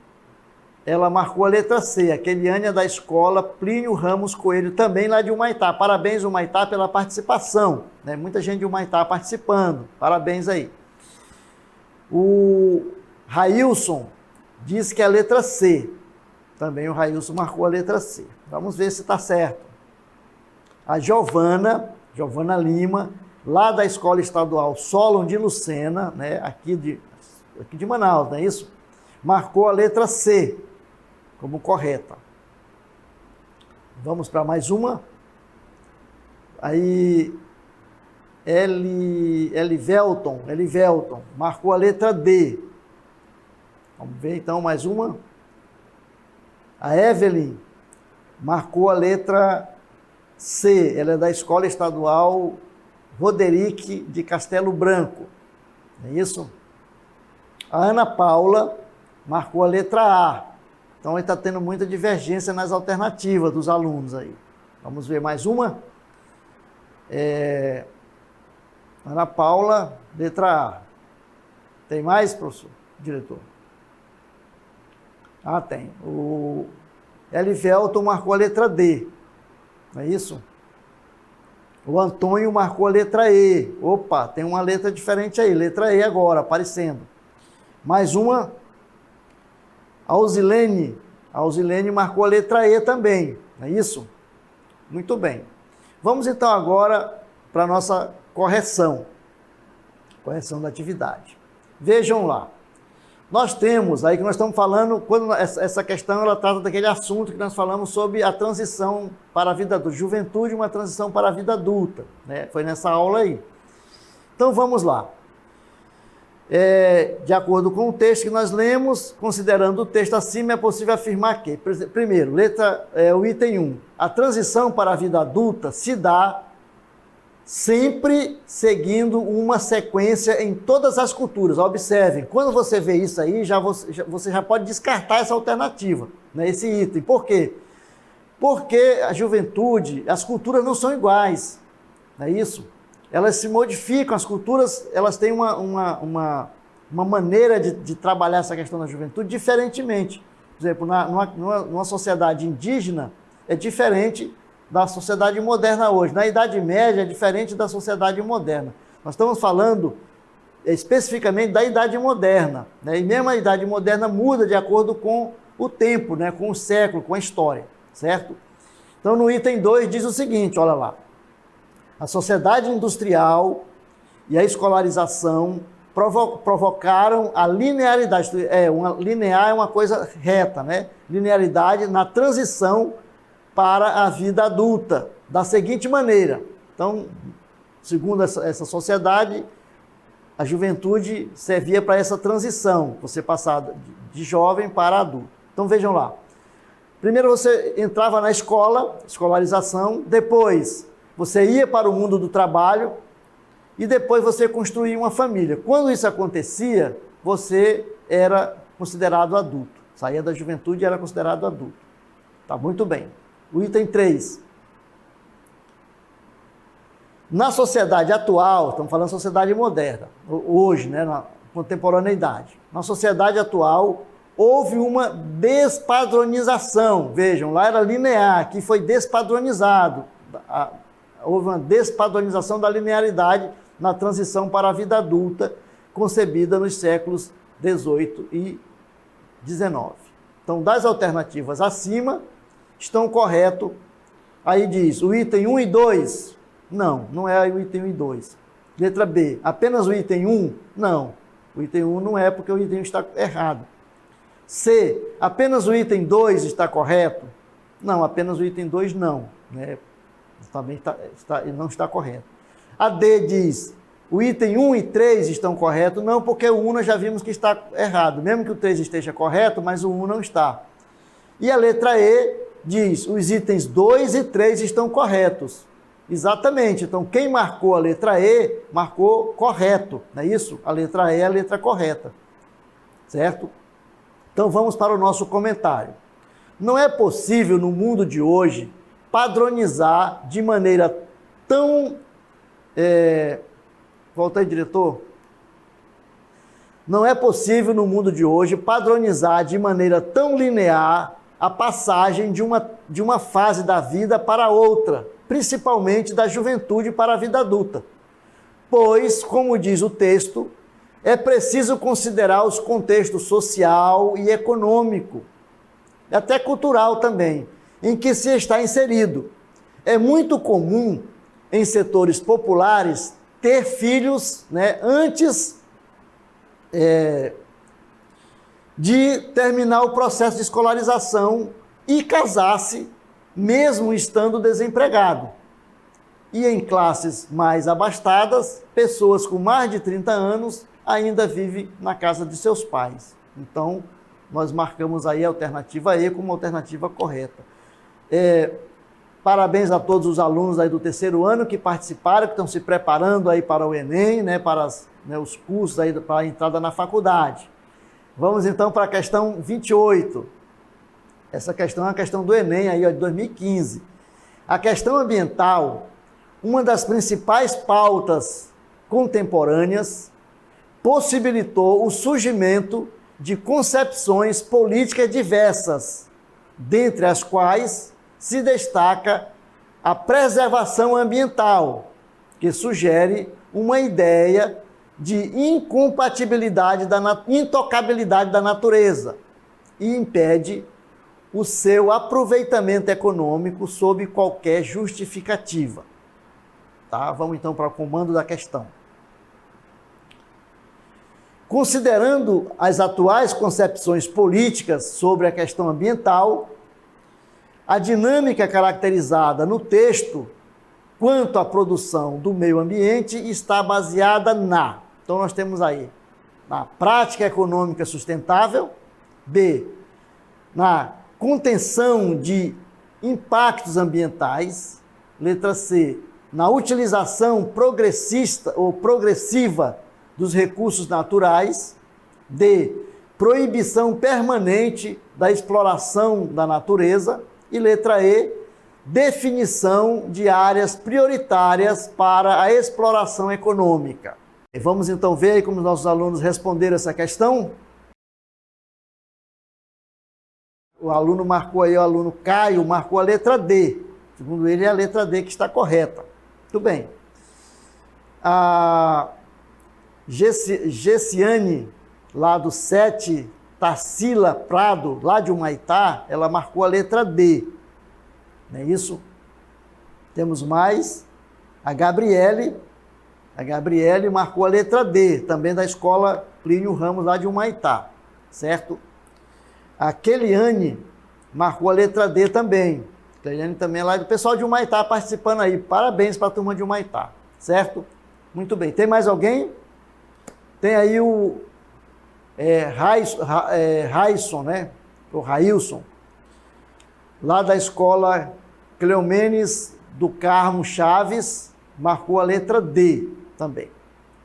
[SPEAKER 4] ela marcou a letra C. A Keliane é da Escola Plínio Ramos Coelho, também lá de Humaitá. Parabéns, Humaitá, pela participação, né? Muita gente de Humaitá participando. Parabéns aí. O Railson disse que é a letra C. Também o Railson marcou a letra C. Vamos ver se está certo. A Giovana Lima, lá da Escola Estadual Solon de Lucena, né, aqui de Manaus, não é isso? Marcou a letra C como correta. Vamos para mais uma. Aí, Elivelton, marcou a letra D. Vamos ver então mais uma. A Evelyn marcou a letra C. Ela é da Escola Estadual Roderick de Castelo Branco. É isso? A Ana Paula marcou a letra A. Então, está tendo muita divergência nas alternativas dos alunos aí. Vamos ver mais uma. Ana Paula, letra A. Tem mais, professor? Diretor? Ah, tem. O Elivelton marcou a letra D. Não é isso? O Antônio marcou a letra E. Opa, tem uma letra diferente aí. Letra E agora, aparecendo. Mais uma. A Ausilene. A Ausilene marcou a letra E também. Não é isso? Muito bem. Vamos então agora para a nossa correção. Correção da atividade. Vejam lá. Nós temos aí que nós estamos falando, quando essa questão ela trata daquele assunto que nós falamos sobre a transição para a vida adulta, juventude, uma transição para a vida adulta, né? Foi nessa aula aí. Então vamos lá. De acordo com o texto que nós lemos, considerando o texto acima, é possível afirmar que, primeiro, o item 1, a transição para a vida adulta se dá sempre seguindo uma sequência em todas as culturas. Observem, quando você vê isso aí, você já pode descartar essa alternativa, né, esse item. Por quê? Porque a juventude, as culturas não são iguais, não é isso? Elas se modificam, as culturas elas têm uma maneira de trabalhar essa questão da juventude diferentemente. Por exemplo, numa sociedade indígena, é diferente da sociedade moderna hoje. Na Idade Média é diferente da sociedade moderna. Nós estamos falando especificamente da Idade Moderna, né? E mesmo a Idade Moderna muda de acordo com o tempo, né? Com o século, com a história, certo? Então, no item 2 diz o seguinte, olha lá. A sociedade industrial e a escolarização provocaram a linearidade. Linear é uma coisa reta, né? Linearidade na transição para a vida adulta, da seguinte maneira. Então, segundo essa sociedade, a juventude servia para essa transição, você passar de jovem para adulto. Então, vejam lá. Primeiro você entrava na escola, escolarização, depois você ia para o mundo do trabalho e depois você construía uma família. Quando isso acontecia, você era considerado adulto. Saía da juventude e era considerado adulto. Tá muito bem. O item 3. Na sociedade atual, estamos falando de sociedade moderna, hoje, né, na contemporaneidade. Na sociedade atual, houve uma despadronização. Vejam, lá era linear, aqui foi despadronizado. Houve uma despadronização da linearidade na transição para a vida adulta, concebida nos séculos 18 e 19. Então, das alternativas acima, estão corretos. Aí diz, o item 1 e 2, não é o item 1 e 2. Letra B, apenas o item 1? Não, o item 1 não é porque o item 1 está errado. C, apenas o item 2 está correto? Não, apenas o item 2 não, né? Também não está correto. A D diz, o item 1 e 3 estão corretos? Não, porque o 1 nós já vimos que está errado, mesmo que o 3 esteja correto, mas o 1 não está. E a letra E diz, os itens 2 e 3 estão corretos. Exatamente, então quem marcou a letra E, marcou correto, não é isso? A letra E é a letra correta, certo? Então vamos para o nosso comentário. Não é possível no mundo de hoje padronizar de maneira tão... Volta aí, diretor. Não é possível no mundo de hoje padronizar de maneira tão linear a passagem de uma fase da vida para outra, principalmente da juventude para a vida adulta. Pois, como diz o texto, é preciso considerar os contextos social e econômico, e até cultural também, em que se está inserido. É muito comum em setores populares ter filhos, né, antes de terminar o processo de escolarização e casar-se, mesmo estando desempregado. E em classes mais abastadas, pessoas com mais de 30 anos ainda vivem na casa de seus pais. Então, nós marcamos aí a alternativa E como alternativa correta. Parabéns a todos os alunos aí do terceiro ano que participaram, que estão se preparando aí para o Enem, né, para os cursos aí para a entrada na faculdade. Vamos então para a questão 28. Essa questão é uma questão do Enem aí, ó, de 2015. A questão ambiental, uma das principais pautas contemporâneas, possibilitou o surgimento de concepções políticas diversas, dentre as quais se destaca a preservação ambiental, que sugere uma ideia de intocabilidade da natureza e impede o seu aproveitamento econômico sob qualquer justificativa. Tá? Vamos então para o comando da questão. Considerando as atuais concepções políticas sobre a questão ambiental, a dinâmica caracterizada no texto quanto à produção do meio ambiente está baseada então nós temos aí, na prática econômica sustentável, B, na contenção de impactos ambientais, letra C, na utilização progressista ou progressiva dos recursos naturais, D, proibição permanente da exploração da natureza, e letra E, definição de áreas prioritárias para a exploração econômica. E vamos então ver aí como os nossos alunos responderam essa questão. O aluno marcou aí, o aluno Caio marcou a letra D. Segundo ele, é a letra D que está correta. Muito bem. A Gessiane, lá do 7, Tarsila Prado, lá de Humaitá, ela marcou a letra D. Não é isso? Temos mais. A Gabriele marcou a letra D, também da escola Plínio Ramos, lá de Humaitá. Certo? A Keliane marcou a letra D também. A Keliane também é lá do pessoal de Humaitá participando aí. Parabéns para a turma de Humaitá. Certo? Muito bem. Tem mais alguém? Tem aí o Railson, né? O Railson, lá da escola Cleomenes do Carmo Chaves, marcou a letra D também.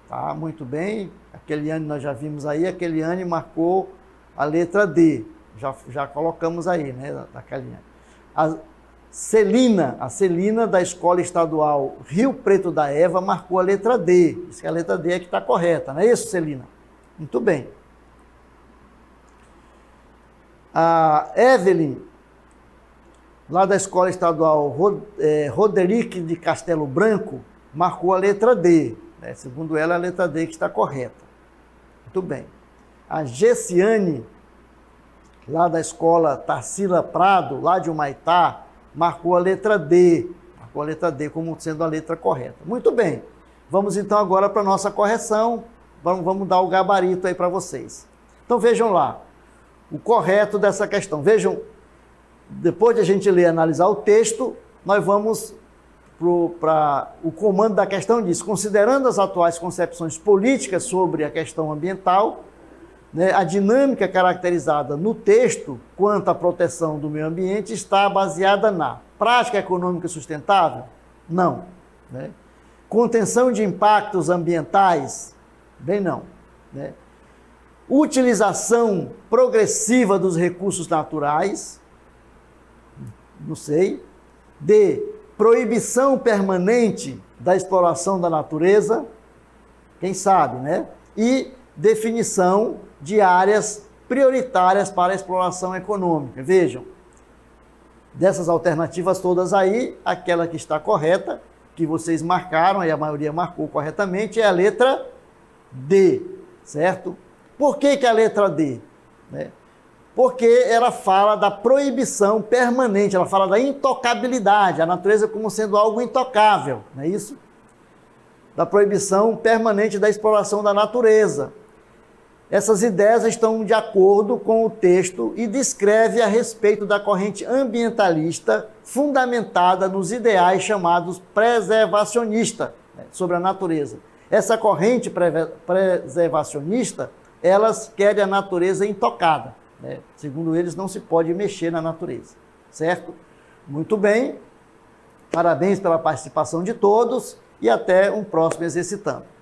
[SPEAKER 4] Tá? Muito bem. A Keliane nós já vimos aí, a Keliane marcou a letra D. Já colocamos aí, né? Da Keliane. A Celina da Escola Estadual Rio Preto da Eva marcou a letra D. Diz que a letra D é que está correta, não é isso, Celina? Muito bem. A Evelyn, lá da Escola Estadual Roderick de Castelo Branco, marcou a letra D. Né? Segundo ela, a letra D que está correta. Muito bem. A Gessiane, lá da Escola Tarsila Prado, lá de Humaitá, marcou a letra D. Marcou a letra D como sendo a letra correta. Muito bem. Vamos então agora para a nossa correção. Vamos dar o gabarito aí para vocês. Então vejam lá. O correto dessa questão. Vejam, depois de a gente ler e analisar o texto, nós vamos para o comando da questão diz, considerando as atuais concepções políticas sobre a questão ambiental, né, a dinâmica caracterizada no texto quanto à proteção do meio ambiente está baseada na prática econômica sustentável? Não. Né? Contenção de impactos ambientais? Bem não. Né? Utilização progressiva dos recursos naturais? Não sei. D. Proibição permanente da exploração da natureza? Quem sabe, né? E definição de áreas prioritárias para a exploração econômica. Vejam, dessas alternativas todas aí, aquela que está correta, que vocês marcaram, e a maioria marcou corretamente, é a letra D, certo? Por que a letra D? Né? Porque ela fala da proibição permanente, ela fala da intocabilidade, a natureza como sendo algo intocável, não é isso? Da proibição permanente da exploração da natureza. Essas ideias estão de acordo com o texto e descreve a respeito da corrente ambientalista fundamentada nos ideais chamados preservacionista, né, sobre a natureza. Essa corrente preservacionista, elas querem a natureza intocada, né? Segundo eles, não se pode mexer na natureza, certo? Muito bem, parabéns pela participação de todos e até um próximo Exercitando.